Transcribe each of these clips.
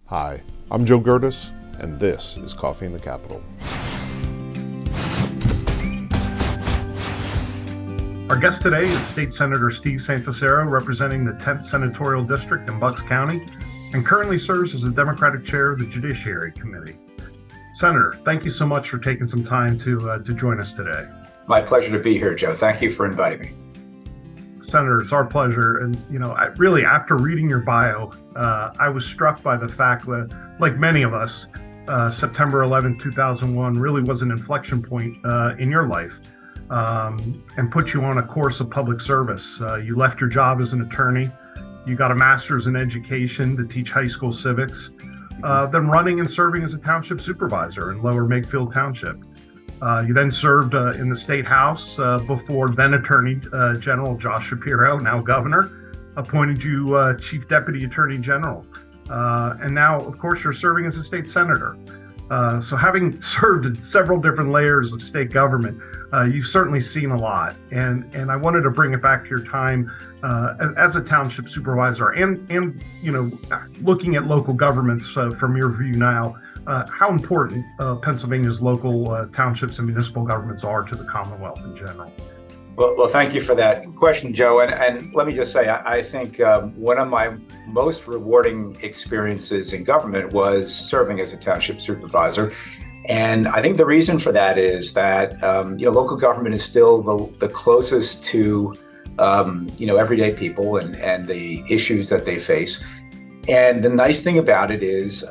Hi, I'm Joe Gertis, and this is Coffee in the Capitol. Our guest today is State Senator Steve Santarsiero, representing the 10th Senatorial District in Bucks County, and currently serves as the Democratic Chair of the Judiciary Committee. Senator, thank you so much for taking some time to join us today. My pleasure to be here, Joe. Thank you for inviting me. Senator, it's our pleasure. And, after reading your bio, I was struck by the fact that, like many of us, September 11, 2001 really was an inflection point in your life and put you on a course of public service. You left your job as an attorney. You got a master's in education to teach high school civics, then running and serving as a township supervisor in Lower Makefield Township. You then served in the State House before then Attorney General Josh Shapiro, now Governor, appointed you Chief Deputy Attorney General. And now, of course, you're serving as a state senator. So having served in several different layers of state government, you've certainly seen a lot. And I wanted to bring it back to your time as a township supervisor and looking at local governments from your view now. How important Pennsylvania's local townships and municipal governments are to the Commonwealth in general. Well, thank you for that question, Joe. And let me just say, I think one of my most rewarding experiences in government was serving as a township supervisor. And I think the reason for that is that, local government is still the closest to, everyday people and the issues that they face. And the nice thing about it is,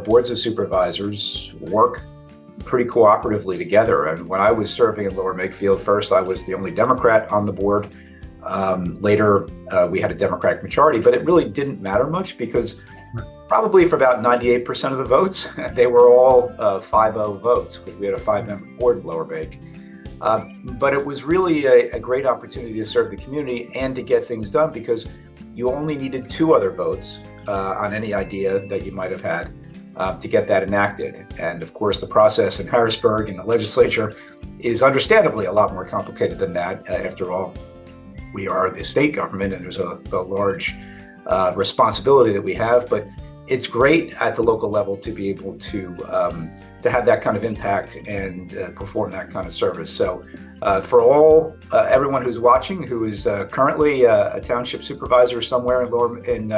boards of supervisors work pretty cooperatively together. And when I was serving in Lower Makefield, first I was the only Democrat on the board. Later, we had a Democratic majority, but it really didn't matter much because probably for about 98% of the votes, they were all 5-0 votes because we had a 5-member board in Lower Make. But it was really a great opportunity to serve the community and to get things done because you only needed 2 other votes on any idea that you might have had to get that enacted. And of course, the process in Harrisburg and the legislature is understandably a lot more complicated than that. After all, we are the state government and there's a large responsibility that we have, but it's great at the local level to be able to have that kind of impact and perform that kind of service. So for everyone who's watching, who is currently a township supervisor somewhere in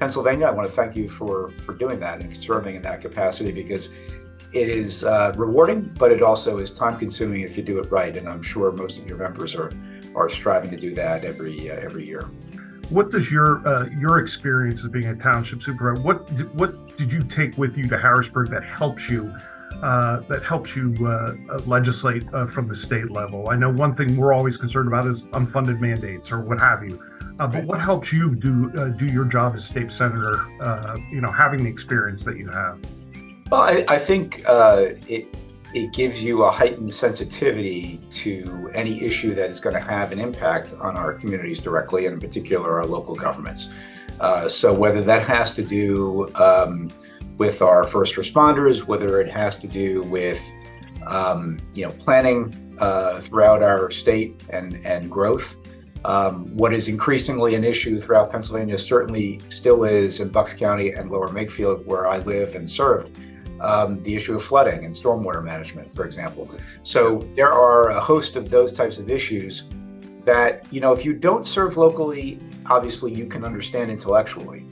Pennsylvania, I want to thank you for doing that and serving in that capacity because it is rewarding, but it also is time consuming if you do it right. And I'm sure most of your members are striving to do that every year. What does your experience as being a township supervisor? What did you take with you to Harrisburg that helps you legislate from the state level? I know one thing we're always concerned about is unfunded mandates or what have you. But what helps you do your job as state senator? Having the experience that you have. Well, I think it gives you a heightened sensitivity to any issue that is going to have an impact on our communities directly, and in particular our local governments. So whether that has to do with our first responders, whether it has to do with planning throughout our state and growth. What is increasingly an issue throughout Pennsylvania certainly still is in Bucks County and Lower Makefield, where I live and served, the issue of flooding and stormwater management, for example. So there are a host of those types of issues that, if you don't serve locally, obviously you can understand intellectually.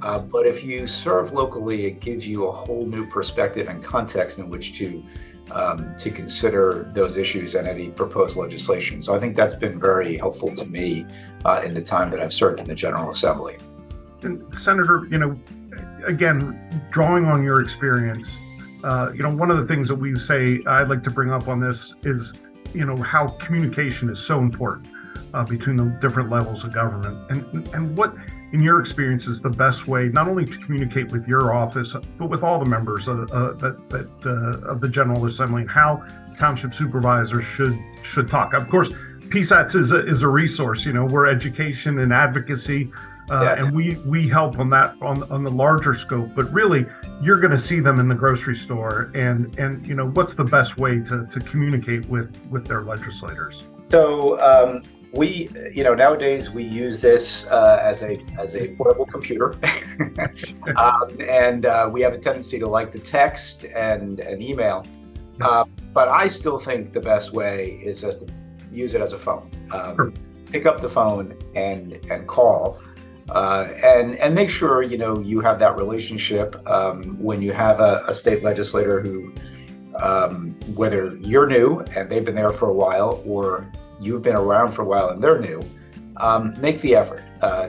But if you serve locally, it gives you a whole new perspective and context in which to consider those issues and any proposed legislation. So I think that's been very helpful to me in the time that I've served in the General Assembly. And Senator, again, drawing on your experience, one of the things that we say I'd like to bring up on this is, how communication is so important between the different levels of government, and what, in your experience, is the best way not only to communicate with your office, but with all the members of the General Assembly, and how township supervisors should talk. Of course, PSATS is a resource. We're education and advocacy, and we help on that on the larger scope. But really, you're going to see them in the grocery store, and what's the best way to communicate with their legislators? So Nowadays we use this as a portable computer, and we have a tendency to like to text and email. But I still think the best way is just to use it as a phone. Sure. Pick up the phone and call, and make sure you have that relationship when you have a state legislator who, whether you're new and they've been there for a while, or you've been around for a while and they're new, make the effort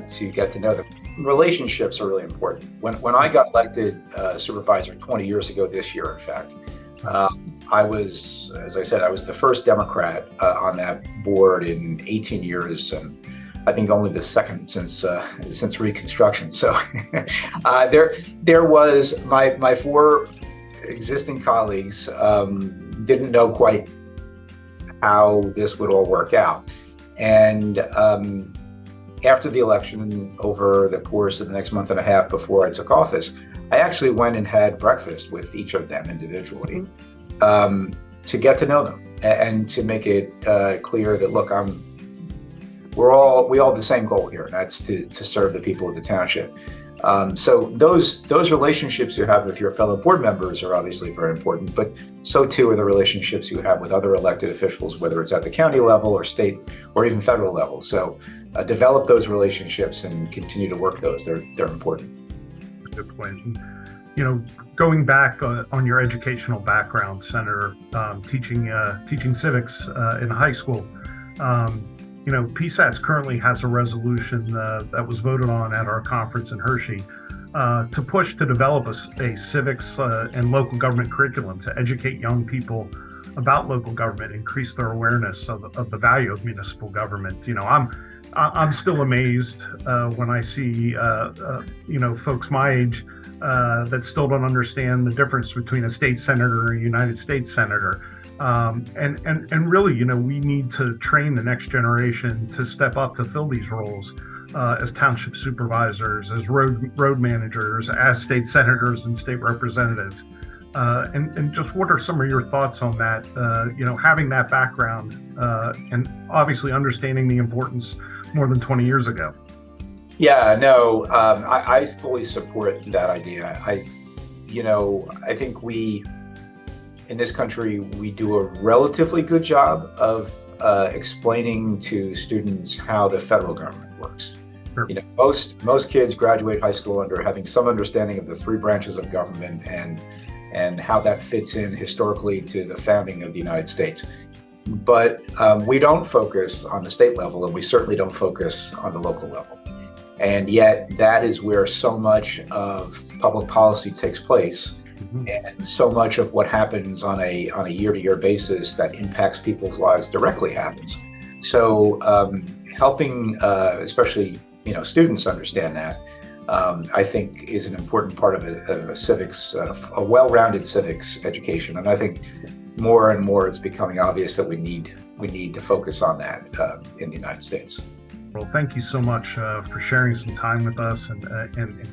to get to know them. Relationships are really important. When I got elected supervisor 20 years ago this year, in fact, I was, as I said, I was the first Democrat on that board in 18 years, and I think only the second since Reconstruction. So there was my four existing colleagues didn't know quite how this would all work out, and after the election, over the course of the next month and a half before I took office, I actually went and had breakfast with each of them individually to get to know them and to make it clear that, look, we all have the same goal here, and that's to serve the people of the township. So those relationships you have with your fellow board members are obviously very important, but so too are the relationships you have with other elected officials, whether it's at the county level or state or even federal level. So develop those relationships and continue to work those. They're important. Good point. Going back on your educational background, Senator, teaching civics in high school. PSATS currently has a resolution that was voted on at our conference in Hershey to push to develop a civics and local government curriculum to educate young people about local government, increase their awareness of the value of municipal government. I'm still amazed when I see folks my age that still don't understand the difference between a state senator and a United States senator. And really, we need to train the next generation to step up to fill these roles as township supervisors, as road managers, as state senators and state representatives. And just what are some of your thoughts on that? Having that background and obviously understanding the importance more than 20 years ago. Yeah, no, I fully support that idea. I think in this country, we do a relatively good job of explaining to students how the federal government works. Sure. Most kids graduate high school under having some understanding of the three branches of government and how that fits in historically to the founding of the United States. But we don't focus on the state level, and we certainly don't focus on the local level. And yet that is where so much of public policy takes place. Mm-hmm. And so much of what happens on a year-to-year basis that impacts people's lives directly happens. So helping, especially students understand that, I think is an important part of a civics, a well-rounded civics education. And I think more and more it's becoming obvious that we need to focus on that in the United States. Well, thank you so much for sharing some time with us and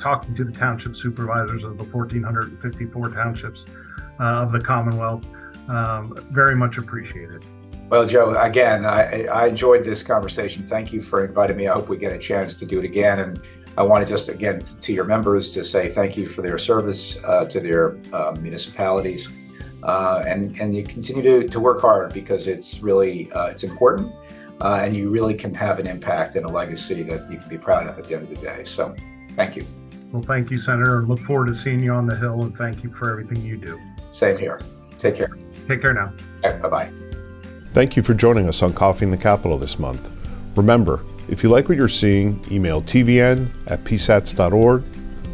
talking to the township supervisors of the 1,454 townships of the Commonwealth. Very much appreciated. Well, Joe, again, I enjoyed this conversation. Thank you for inviting me. I hope we get a chance to do it again. And I want to just, again, to your members to say thank you for their service to their municipalities. And you continue to work hard because it's really, it's important. And you really can have an impact and a legacy that you can be proud of at the end of the day. So thank you. Well, thank you, Senator. Look forward to seeing you on the Hill, and thank you for everything you do. Same here. Take care. Take care now. All right, bye-bye. Thank you for joining us on Coffee in the Capitol this month. Remember, if you like what you're seeing, email tvn@psats.org.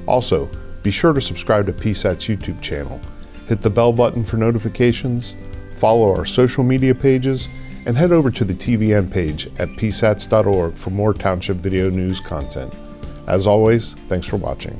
Also, be sure to subscribe to PSAT's YouTube channel. Hit the bell button for notifications, follow our social media pages, and head over to the TVN page at psats.org for more township video news content. As always, thanks for watching.